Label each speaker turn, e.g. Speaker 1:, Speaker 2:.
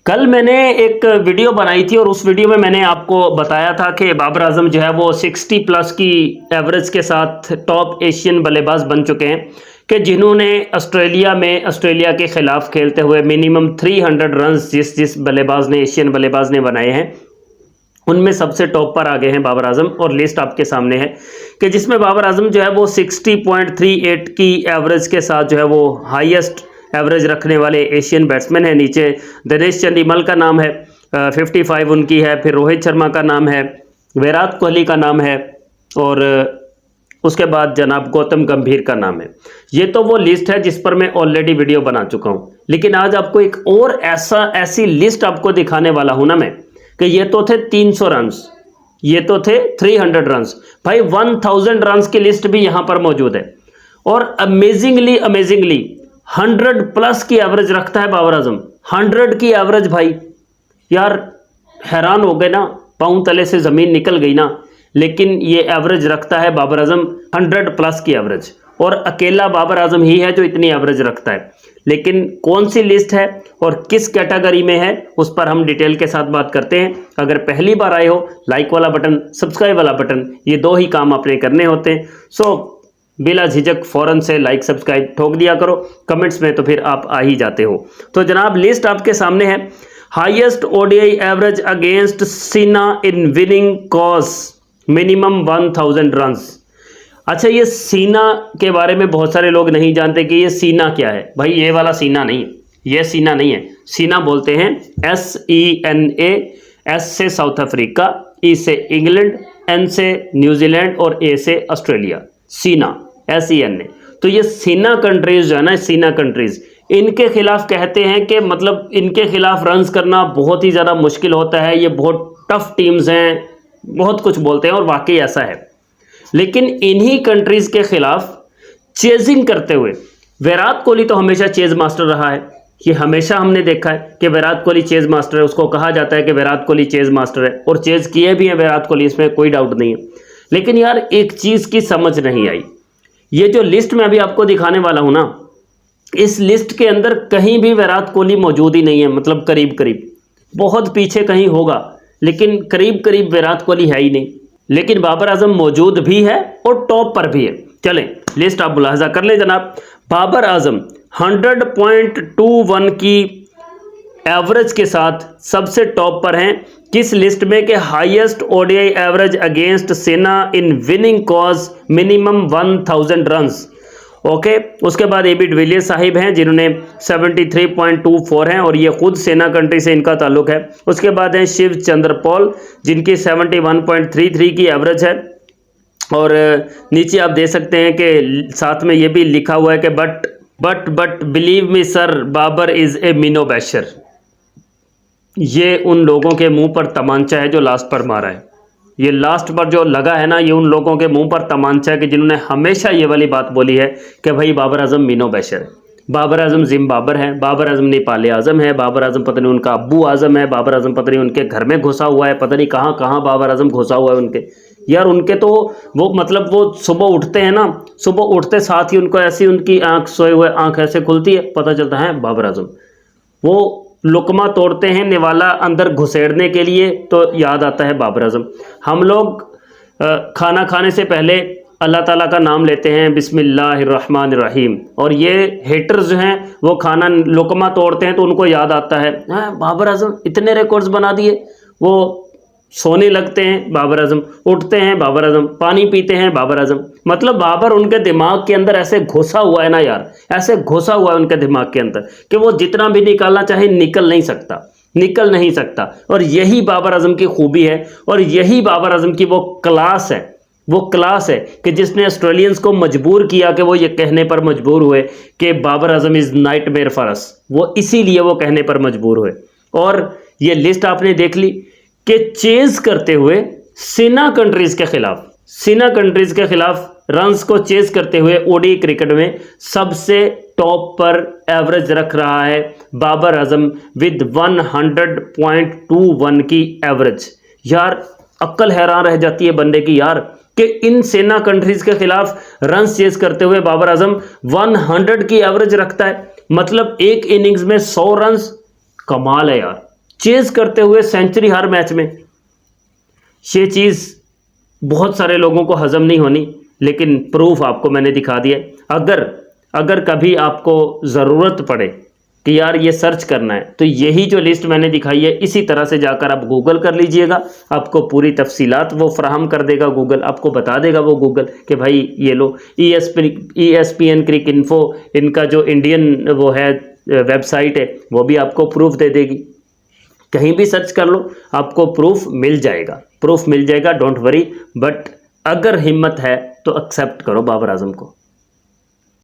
Speaker 1: कल मैंने एक वीडियो बनाई थी और उस वीडियो में मैंने आपको बताया था कि बाबर आजम जो है वो 60 प्लस की एवरेज के साथ टॉप एशियन बल्लेबाज बन चुके हैं कि जिन्होंने ऑस्ट्रेलिया के खिलाफ खेलते हुए मिनिमम 300 रन्स जिस बल्लेबाज ने एशियन बल्लेबाज ने बनाए हैं उनमें सबसे टॉप पर आ गए हैं बाबर आजम। और लिस्ट आपके सामने है कि जिसमें बाबर आजम जो है वो 60.38 की एवरेज के साथ जो है वो हाईएस्ट एवरेज रखने वाले एशियन बैट्समैन है। नीचे दिनेश चंडीमल का नाम है, 55 उनकी है। फिर रोहित शर्मा का नाम है, विराट कोहली का नाम है और उसके बाद जनाब गौतम गंभीर का नाम है। ये तो वो लिस्ट है जिस पर मैं ऑलरेडी वीडियो बना चुका हूं, लेकिन आज आपको एक और ऐसी लिस्ट आपको दिखाने वाला हूं ना मैं कि ये तो थे 300 रन्स, ये तो थे 300 रन्स, भाई 1000 रन्स की लिस्ट भी यहां पर मौजूद है। और अमेजिंगली 100 प्लस की एवरेज रखता है बाबर आजम। 100 की एवरेज भाई, यार हैरान हो गए ना, पांव तले से जमीन निकल गई ना। लेकिन ये एवरेज रखता है बाबर आजम 100 प्लस की एवरेज, और अकेला बाबर आजम ही है जो इतनी एवरेज रखता है। लेकिन कौन सी लिस्ट है और किस कैटेगरी में है उस पर हम डिटेल के साथ बात करते हैं। अगर पहली बार आए हो, लाइक वाला बटन, सब्सक्राइब वाला बटन, ये दो ही काम आपने करने होते हैं। सो बिला झिझक फौरन से लाइक सब्सक्राइब ठोक दिया करो कमेंट्स में, तो फिर आप आ ही जाते हो। तो जनाब लिस्ट आपके सामने है। हाईएस्ट ओडीआई एवरेज अगेंस्ट सीना in winning cause minimum 1000 runs. अच्छा, ये सीना के बारे में बहुत सारे लोग नहीं जानते कि ये सीना क्या है। भाई ये वाला सीना नहीं, ये सीना नहीं है। सीना बोलते हैं SENA, S से साउथ अफ्रीका, E से इंग्लैंड, N से न्यूजीलैंड और A से ऑस्ट्रेलिया। सीना SENA। तो ये सीना कंट्रीज जो है ना, सीना कंट्रीज, इनके खिलाफ कहते हैं कि मतलब इनके खिलाफ रन्स करना बहुत ही ज़्यादा मुश्किल होता है, ये बहुत टफ टीम्स हैं, बहुत कुछ बोलते हैं और वाकई ऐसा है। लेकिन इन्हीं कंट्रीज के खिलाफ चेजिंग करते हुए विराट कोहली तो हमेशा चेज मास्टर रहा है। ये हमेशा हमने देखा है कि विराट कोहली चेज मास्टर है, उसको कहा जाता है कि विराट कोहली चेज मास्टर है, और चेज किए भी हैं विराट कोहली, इसमें कोई डाउट नहीं है। लेकिन यार एक चीज़ की समझ नहीं आई, ये जो लिस्ट मैं अभी आपको दिखाने वाला हूं ना, इस लिस्ट के अंदर कहीं भी विराट कोहली मौजूद ही नहीं है। मतलब करीब करीब, बहुत पीछे कहीं होगा, लेकिन करीब करीब विराट कोहली है ही नहीं। लेकिन बाबर आजम मौजूद भी है और टॉप पर भी है। चलें लिस्ट आप मुलाहजा कर लें जनाब। बाबर आजम 100.21 की एवरेज के साथ सबसे टॉप पर हैं। किस लिस्ट में? के हाईएस्ट ओडीआई एवरेज अगेंस्ट सेना in winning cause minimum 1000 runs. Okay, उसके बाद एबी डिविलियर्स साहिब हैं जिन्होंने 73.24 हैं और ये खुद सेना कंट्री से इनका ताल्लुक है। उसके बाद हैं शिव चंद्र पॉल जिनकी 71.33 की एवरेज है। और नीचे आप देख सकते हैं कि साथ में ये भी लिखा हुआ है कि but believe me sir, Babar is a minnow basher. ये उन लोगों के मुंह पर तमांचा है जो लास्ट पर मारा है। ये लास्ट पर जो लगा है ना, ये उन लोगों के मुंह पर तमांचा है कि जिन्होंने हमेशा ये वाली बात बोली है कि भाई बाबर आजम मिनो बैशर है, बाबर आजम जिम्बाबर है, बाबर आजम नेपाल आजम है, बाबर आजम पता नहीं उनका अब्बू आजम है, बाबर आजम पता नहीं उनके घर में घुसा हुआ है, पता नहीं कहाँ कहाँ बाबर आजम घुसा हुआ है उनके। यार उनके तो वो मतलब वो सुबह उठते हैं ना, सुबह उठते साथ ही उनको ऐसी उनकी आँख, सोए हुए आँख ऐसे खुलती है, पता चलता है बाबर आजम। वो लुकमा तोड़ते हैं निवाला अंदर घुसेड़ने के लिए, तो याद आता है बाबर आजम। हम लोग खाना खाने से पहले अल्लाह ताला का नाम लेते हैं, बिस्मिल्लाहिर्रहमानिर्रहीम, और ये हेटर्स जो हैं वो खाना लुकमा तोड़ते हैं तो उनको याद आता है बाबर आजम इतने रिकॉर्ड्स बना दिए। वो सोने लगते हैं बाबर आजम, उठते हैं बाबर आजम, पानी पीते हैं बाबर आजम। मतलब बाबर उनके दिमाग के अंदर ऐसे घुसा हुआ है ना यार, ऐसे घुसा हुआ है उनके दिमाग के अंदर कि वो जितना भी निकालना चाहे निकल नहीं सकता। और यही बाबर आजम की खूबी है और यही बाबर आजम की वो क्लास है कि जिसने ऑस्ट्रेलियंस को मजबूर किया कि वो ये कहने पर मजबूर हुए कि Babar Azam is nightmare for us. वो इसीलिए वो कहने पर मजबूर हुए। और ये लिस्ट आपने देख ली कि चेज करते हुए सीना कंट्रीज के खिलाफ रन्स को चेज करते हुए ओडी क्रिकेट में सबसे टॉप पर एवरेज रख रहा है बाबर आजम विद 100.21 की एवरेज। यार अक्ल हैरान रह जाती है बंदे की यार कि इन सेना कंट्रीज के खिलाफ रन्स चेज करते हुए बाबर आजम 100 की एवरेज रखता है। मतलब एक इनिंग्स में 100 रन्स, कमाल है यार। चेज करते हुए सेंचुरी हर मैच में, ये चीज़ बहुत सारे लोगों को हजम नहीं होनी, लेकिन प्रूफ आपको मैंने दिखा दिया। अगर कभी आपको ज़रूरत पड़े कि यार ये सर्च करना है, तो यही जो लिस्ट मैंने दिखाई है इसी तरह से जाकर आप गूगल कर लीजिएगा, आपको पूरी तफसीलात वो फ्राहम कर देगा गूगल, आपको बता देगा वो गूगल कि भाई ये लो ESPN क्रिक इन्फो, इनका जो इंडियन वो है वेबसाइट है, वो भी आपको प्रूफ दे देगी। कहीं भी सर्च कर लो आपको प्रूफ मिल जाएगा, डोंट वरी। बट अगर हिम्मत है तो एक्सेप्ट करो बाबर आजम को।